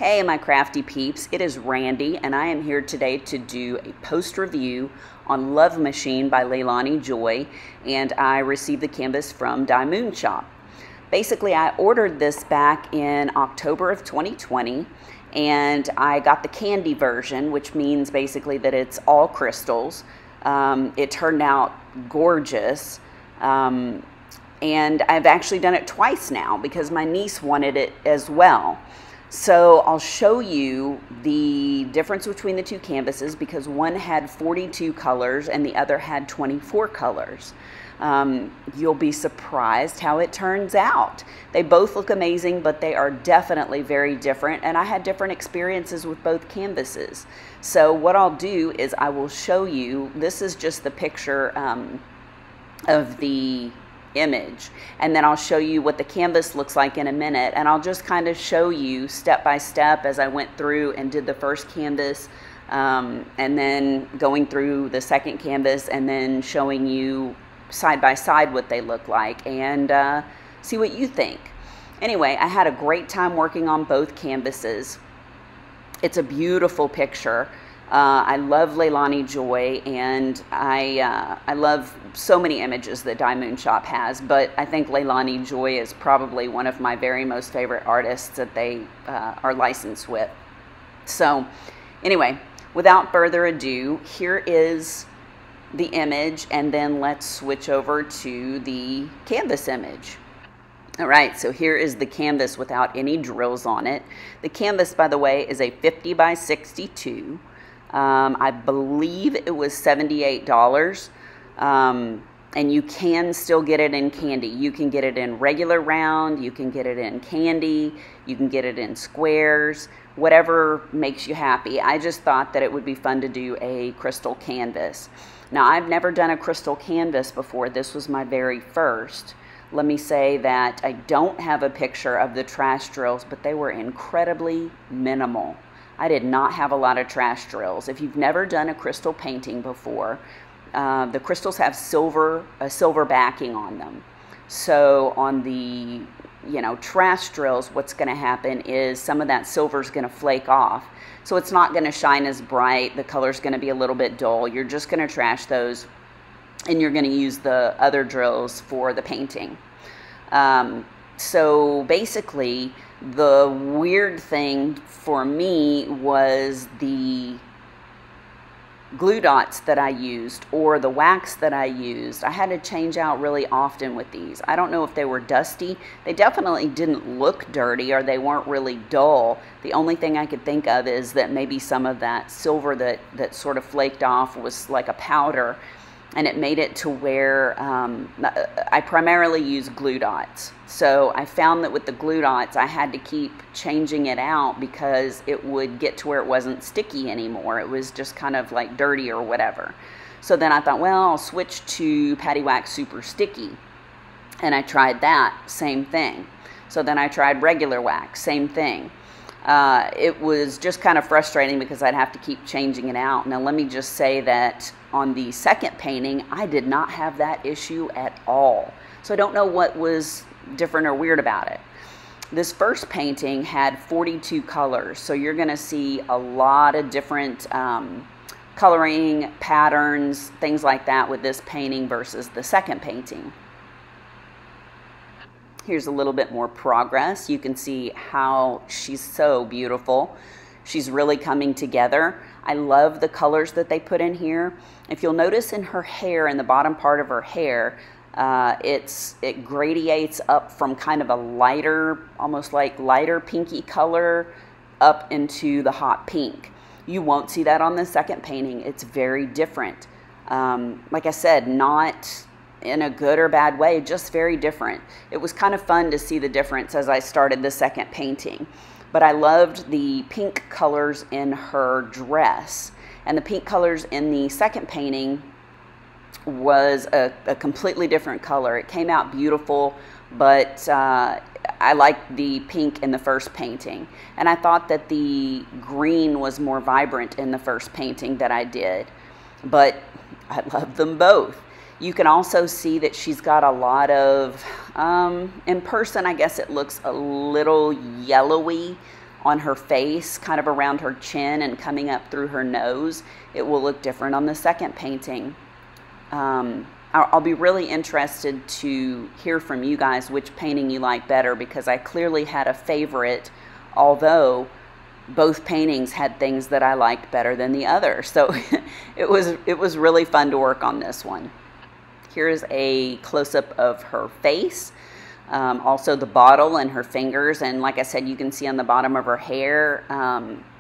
Hey my crafty peeps, it is Randy and I am here today to do a post review on Love Machine by Leilani Joy, and I received the canvas from Diymoonshop. Basically, I ordered this back in October of 2020 and I got the candy version, which means basically that it's all crystals. It turned out gorgeous. And I've actually done it twice now because my niece wanted it as well. So I'll show you the difference between the two canvases because one had 42 colors and the other had 24 colors. You'll be surprised how it turns out. They both look amazing, but they are definitely very different, and I had different experiences with both canvases. So what I'll do is I will show you, this is just the picture of the image, and then I'll show you what the canvas looks like in a minute, and I'll just kind of show you step by step as I went through and did the first canvas, and then going through the second canvas and then showing you side by side what they look like, and see what you think. Anyway, I had a great time working on both canvases. It's a beautiful picture. I love Leilani Joy, and I love so many images that Diymoonshop has, but I think Leilani Joy is probably one of my very most favorite artists that they are licensed with. So anyway, without further ado, here is the image, and then let's switch over to the canvas image. All right, so here is the canvas without any drills on it. The canvas, by the way, is a 50 by 62. I believe it was $78, and you can still get it in candy. You can get it in regular round, you can get it in candy, you can get it in squares, whatever makes you happy. I just thought that it would be fun to do a crystal canvas. Now, I've never done a crystal canvas before. This was my very first. Let me say that I don't have a picture of the trash drills, but they were incredibly minimal. I did not have a lot of trash drills. If you've never done a crystal painting before, the crystals have a silver backing on them. So on the trash drills, what's going to happen is some of that silver is going to flake off. So it's not going to shine as bright. The color's going to be a little bit dull. You're just going to trash those, and you're going to use the other drills for the painting. So basically, the weird thing for me was the glue dots that I used, or the wax that I used. I had to change out really often with these. I don't know if they were dusty. They definitely didn't look dirty, or they weren't really dull. The only thing I could think of is that maybe some of that silver that sort of flaked off was like a powder, and it made it to where I primarily use glue dots. So I found that with the glue dots, I had to keep changing it out because it would get to where it wasn't sticky anymore. It was just kind of like dirty or whatever. So then I thought, well, I'll switch to Patty Wax Super Sticky. And I tried that, same thing. So then I tried regular wax, same thing. It was just kind of frustrating because I'd have to keep changing it out. Now, let me just say that on the second painting, I did not have that issue at all. So I don't know what was different or weird about it. This first painting had 42 colors, so you're going to see a lot of different coloring patterns, things like that with this painting versus the second painting. Here's a little bit more progress. You can see how she's so beautiful. She's really coming together. I love the colors that they put in here. If you'll notice in her hair, in the bottom part of her hair, it gradiates up from kind of a lighter, almost like lighter pinky color up into the hot pink. You won't see that on the second painting. It's very different. Like I said, not in a good or bad way, just very different. It was kind of fun to see the difference as I started the second painting. But I loved the pink colors in her dress. And the pink colors in the second painting was a completely different color. It came out beautiful, but I liked the pink in the first painting. And I thought that the green was more vibrant in the first painting that I did. But I love them both. You can also see that she's got a lot of, in person I guess it looks a little yellowy on her face, kind of around her chin and coming up through her nose, it will look different on the second painting. I'll be really interested to hear from you guys which painting you like better, because I clearly had a favorite, although both paintings had things that I liked better than the other. So it was really fun to work on this one. Here's a close-up of her face, also the bottle and her fingers, and like I said, you can see on the bottom of her hair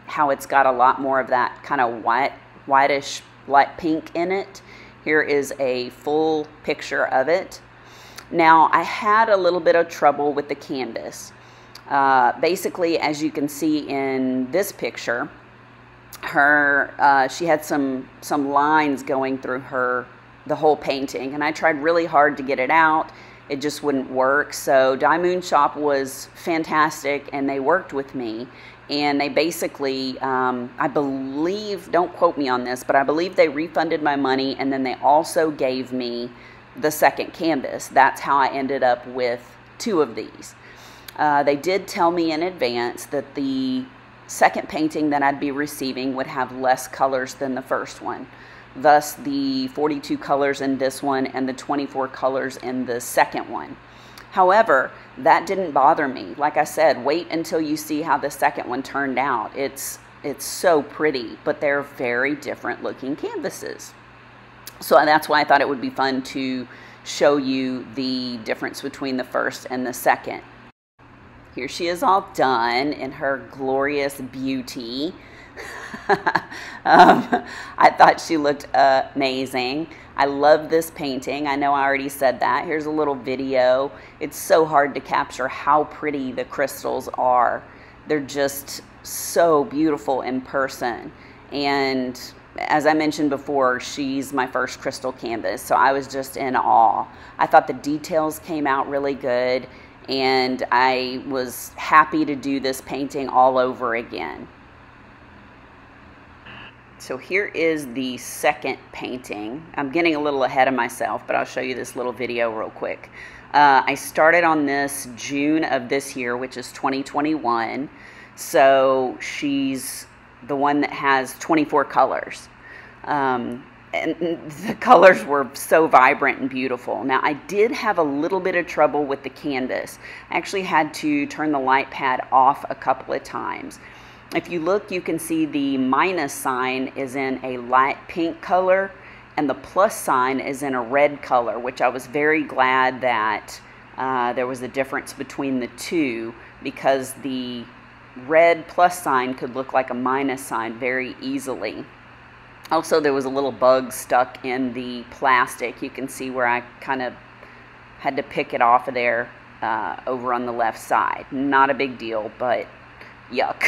how it's got a lot more of that kind of whitish light pink in it. Here is a full picture of it. Now, I had a little bit of trouble with the canvas. Basically, as you can see in this picture, she had some lines going through the whole painting, and I tried really hard to get it out. It just wouldn't work. So Diymoonshop was fantastic, and they worked with me. And they basically, I believe, don't quote me on this, but I believe they refunded my money, and then they also gave me the second canvas. That's how I ended up with 2 of these. They did tell me in advance that the second painting that I'd be receiving would have less colors than the first one. Thus, the 42 colors in this one and the 24 colors in the second one. However, that didn't bother me. Like I said, wait until you see how the second one turned out. It's so pretty, but they're very different looking canvases. So that's why I thought it would be fun to show you the difference between the first and the second. Here she is all done in her glorious beauty. I thought she looked amazing. I love this painting. I know I already said that. Here's a little video. It's so hard to capture how pretty the crystals are. They're just so beautiful in person. And as I mentioned before, she's my first crystal canvas, so I was just in awe. I thought the details came out really good, and I was happy to do this painting all over again. So here is the second painting. I'm getting a little ahead of myself, but I'll show you this little video real quick. I started on this June of this year, which is 2021. So she's the one that has 24 colors. And the colors were so vibrant and beautiful. Now, I did have a little bit of trouble with the canvas. I actually had to turn the light pad off a couple of times. If you look, you can see the minus sign is in a light pink color, and the plus sign is in a red color, which I was very glad that there was a difference between the two, because the red plus sign could look like a minus sign very easily. Also, there was a little bug stuck in the plastic. You can see where I kind of had to pick it off of there over on the left side. Not a big deal, but yuck.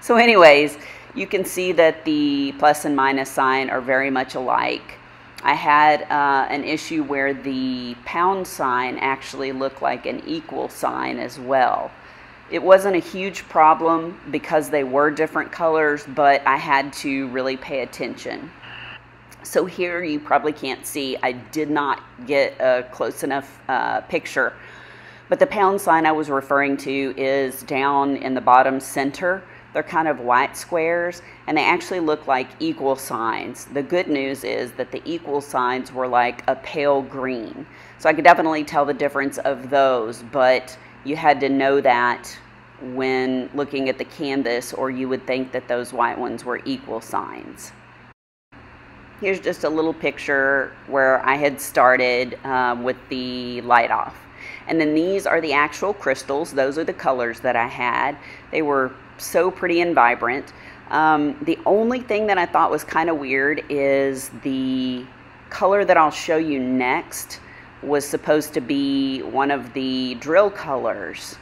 So anyways, you can see that the plus and minus sign are very much alike. I had an issue where the pound sign actually looked like an equal sign as well. It wasn't a huge problem because they were different colors, but I had to really pay attention. So here you probably can't see, I did not get a close enough picture. But the pound sign I was referring to is down in the bottom center. They're kind of white squares, and they actually look like equal signs. The good news is that the equal signs were like a pale green. So I could definitely tell the difference of those, but you had to know that when looking at the canvas, or you would think that those white ones were equal signs. Here's just a little picture where I had started with the light off. And then these are the actual crystals. Those are the colors that I had. They were so pretty and vibrant. The only thing that I thought was kind of weird is the color that I'll show you next was supposed to be one of the drill colors.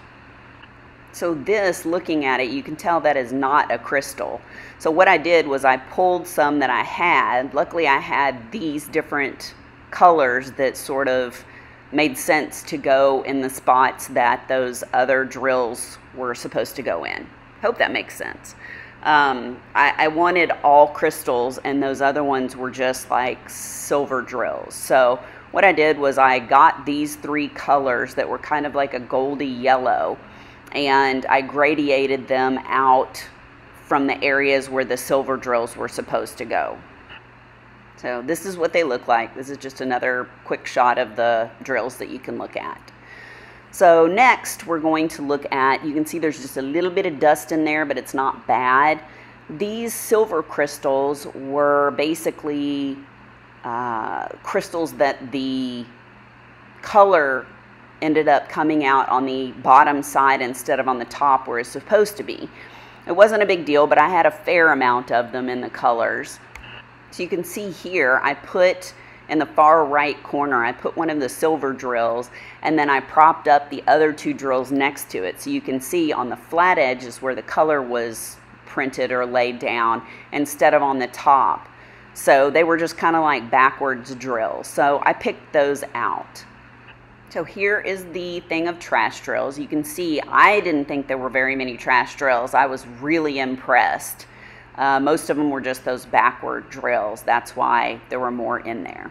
So this, looking at it, you can tell that is not a crystal. So what I did was I pulled some that I had. Luckily I had these different colors that sort of made sense to go in the spots that those other drills were supposed to go in. Hope that makes sense. I wanted all crystals, and those other ones were just like silver drills. So what I did was I got these 3 colors that were kind of like a goldy yellow, and I gradiated them out from the areas where the silver drills were supposed to go. So this is what they look like. This is just another quick shot of the drills that you can look at. So next we're going to look at, you can see there's just a little bit of dust in there, but it's not bad. These silver crystals were basically crystals that the color ended up coming out on the bottom side instead of on the top where it's supposed to be. It wasn't a big deal, but I had a fair amount of them in the colors. So you can see here, I put in the far right corner, I put one of the silver drills, and then I propped up the other two drills next to it. So you can see on the flat edge is where the color was printed or laid down instead of on the top. So they were just kind of like backwards drills. So I picked those out. So here is the thing of trash drills. You can see I didn't think there were very many trash drills. I was really impressed. Most of them were just those backward drills. That's why there were more in there.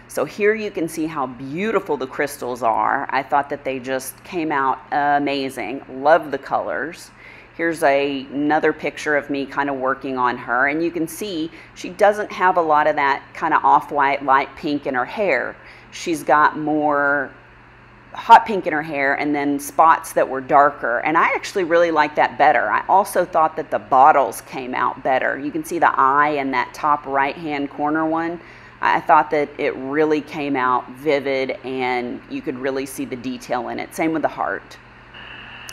So here you can see how beautiful the crystals are. I thought that they just came out amazing. Love the colors. Here's another picture of me kind of working on her, and you can see she doesn't have a lot of that kind of off-white light pink in her hair. She's got more hot pink in her hair and then spots that were darker, and I actually really like that better. I also thought that the bottles came out better. You can see the eye in that top right hand corner one. I thought that it really came out vivid and you could really see the detail in it. Same with the heart.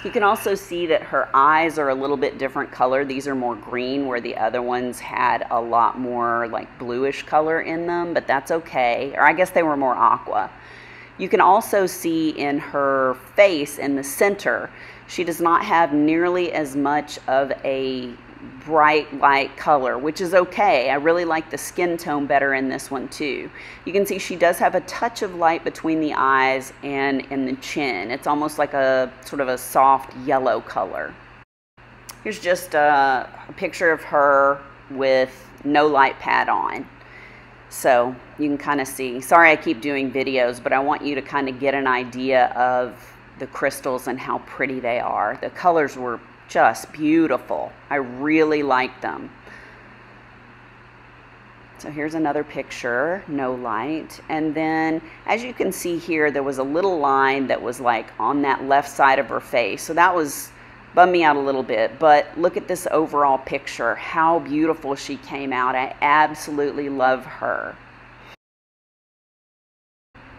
You can also see that her eyes are a little bit different color. These are more green where the other ones had a lot more like bluish color in them, but that's okay. Or I guess they were more aqua. You can also see in her face in the center, she does not have nearly as much of a bright light color, which is okay. I really like the skin tone better in this one too. You can see she does have a touch of light between the eyes and in the chin. It's almost like a sort of a soft yellow color. Here's just a picture of her with no light pad on. So you can kind of see, sorry I keep doing videos, but I want you to kind of get an idea of the crystals and how pretty they are. The colors were just beautiful. I really like them. So here's another picture, no light. And then as you can see here, there was a little line that was like on that left side of her face. So that was bummed me out a little bit, but look at this overall picture, how beautiful she came out. I absolutely love her.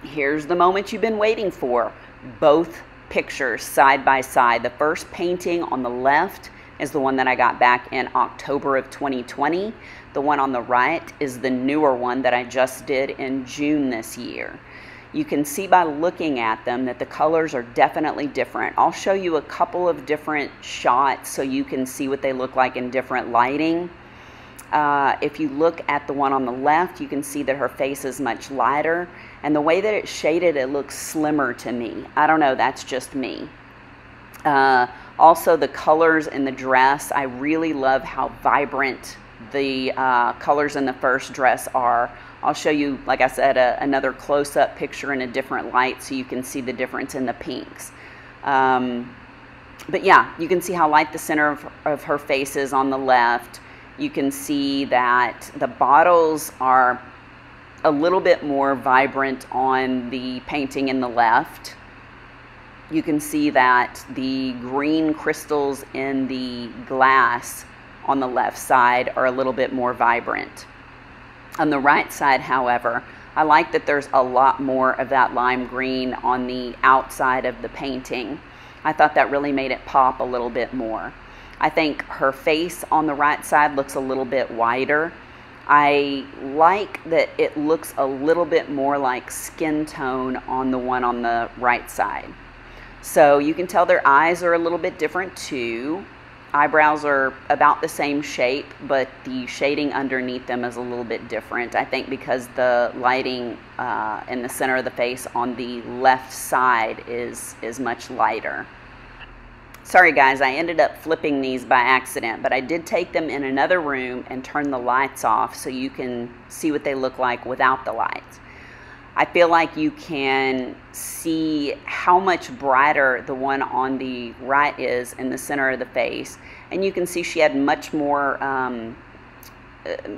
Here's the moment you've been waiting for. Both pictures side by side. The first painting on the left is the one that I got back in October of 2020. The one on the right is the newer one that I just did in June this year. You can see by looking at them that the colors are definitely different. I'll show you a couple of different shots so you can see what they look like in different lighting. If you look at the one on the left, you can see that her face is much lighter, and the way that it's shaded, it looks slimmer to me. I don't know, that's just me. Also, the colors in the dress, I really love how vibrant the colors in the first dress are. I'll show you, like I said, another close-up picture in a different light so you can see the difference in the pinks. But yeah, you can see how light the center of her face is on the left. You can see that the bottles are a little bit more vibrant on the painting in the left. You can see that the green crystals in the glass on the left side are a little bit more vibrant. On the right side, however, I like that there's a lot more of that lime green on the outside of the painting. I thought that really made it pop a little bit more. I think her face on the right side looks a little bit wider. I like that it looks a little bit more like skin tone on the one on the right side. So you can tell their eyes are a little bit different too. Eyebrows are about the same shape, but the shading underneath them is a little bit different. I think because the lighting in the center of the face on the left side is much lighter. Sorry guys, I ended up flipping these by accident, but I did take them in another room and turn the lights off so you can see what they look like without the lights. I feel like you can see how much brighter the one on the right is in the center of the face. And you can see she had much more,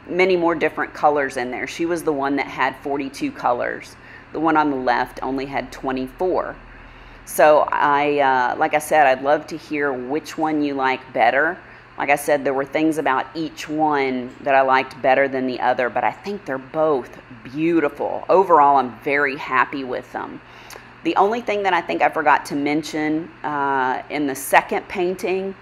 many more different colors in there. She was the one that had 42 colors. The one on the left only had 24. So like I said, I'd love to hear which one you like better. Like I said, there were things about each one that I liked better than the other, but I think they're both beautiful. Overall, I'm very happy with them. The only thing that I think I forgot to mention in the second painting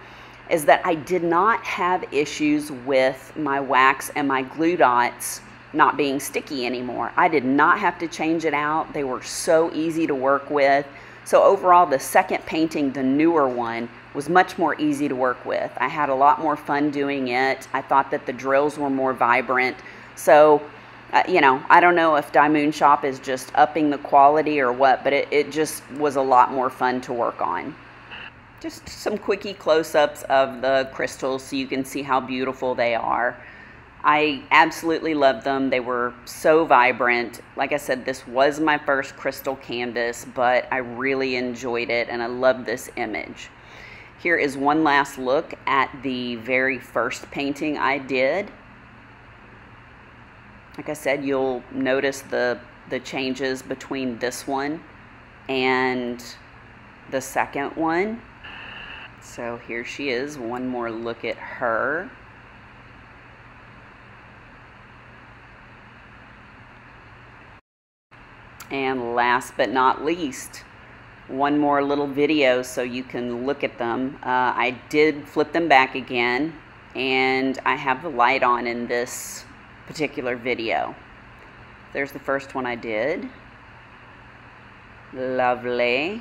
is that I did not have issues with my wax and my glue dots not being sticky anymore. I did not have to change it out. They were so easy to work with. So overall, the second painting, the newer one, was much more easy to work with. I had a lot more fun doing it. I thought that the drills were more vibrant. So, you know, I don't know if Diymoonshop is just upping the quality or what, but it just was a lot more fun to work on. Just some quickie close-ups of the crystals so you can see how beautiful they are. I absolutely love them. They were so vibrant. Like I said, this was my first crystal canvas, but I really enjoyed it and I love this image. Here is one last look at the very first painting I did. Like I said, you'll notice the changes between this one and the second one. So here she is. One more look at her. And last but not least, one more little video so you can look at them. I did flip them back again, and I have the light on in this particular video. There's the first one I did. Lovely.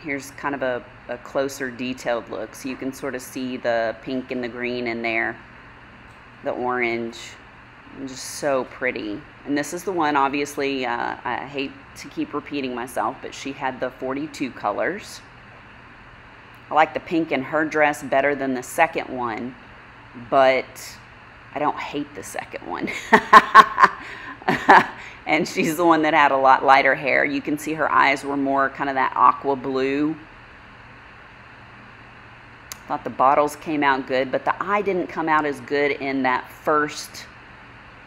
Here's kind of a closer detailed look, so you can sort of see the pink and the green in there, the orange. Just so pretty. And this is the one, obviously, I hate to keep repeating myself, but she had the 42 colors. I like the pink in her dress better than the second one, but I don't hate the second one. And she's the one that had a lot lighter hair. You can see her eyes were more kind of that aqua blue. Thought the bottles came out good, but the eye didn't come out as good in that first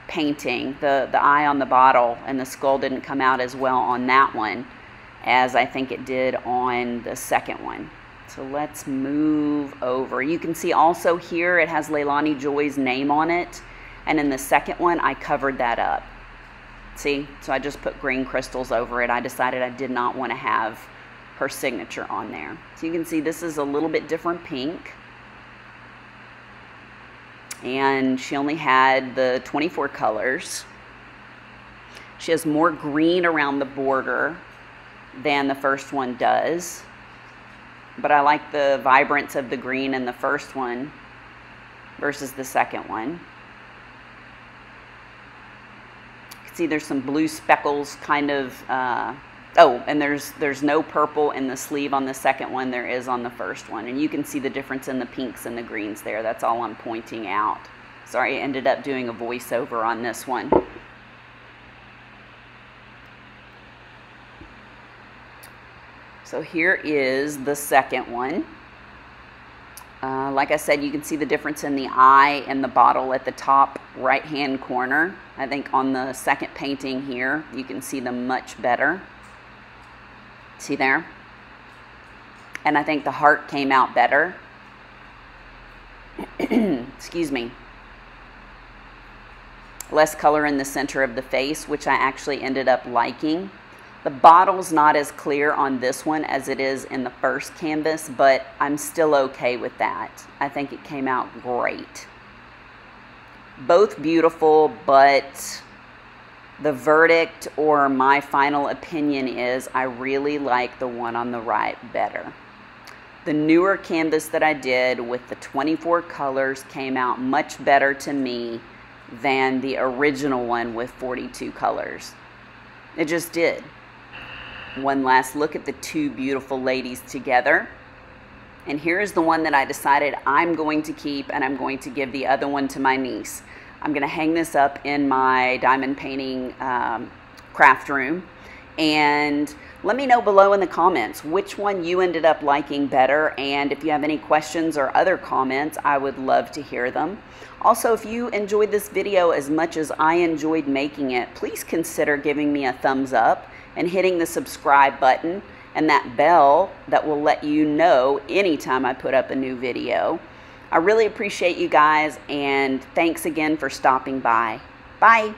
painting. The eye on the bottle and the skull didn't come out as well on that one as I think it did on the second one. So let's move over. You can see also here it has Leilani Joy's name on it, and in the second one I covered that up. See, so I just put green crystals over it. I decided I did not want to have her signature on there. So you can see this is a little bit different pink. And she only had the 24 colors. She has more green around the border than the first one does. But I like the vibrance of the green in the first one versus the second one. You can see there's some blue speckles kind of, oh, and there's no purple in the sleeve on the second one. There is on the first one. And you can see the difference in the pinks and the greens there. That's all I'm pointing out. Sorry, I ended up doing a voiceover on this one. So here is the second one. Like I said, you can see the difference in the eye and the bottle at the top right-hand corner. I think on the second painting here, you can see them much better. See there? And I think the heart came out better. Excuse me. Less color in the center of the face, which I actually ended up liking. The bottle's not as clear on this one as it is in the first canvas, but I'm still okay with that. I think it came out great. Both beautiful, but the verdict or my final opinion is I really like the one on the right better. The newer canvas that I did with the 24 colors came out much better to me than the original one with 42 colors. It just did. One last look at the two beautiful ladies together. And here's the one that I decided I'm going to keep, and I'm going to give the other one to my niece. I'm going to hang this up in my diamond painting craft room. And let me know below in the comments which one you ended up liking better, and if you have any questions or other comments, I would love to hear them. Also, if you enjoyed this video as much as I enjoyed making it, please consider giving me a thumbs up and hitting the subscribe button and that bell that will let you know anytime I put up a new video. I really appreciate you guys, and thanks again for stopping by. Bye.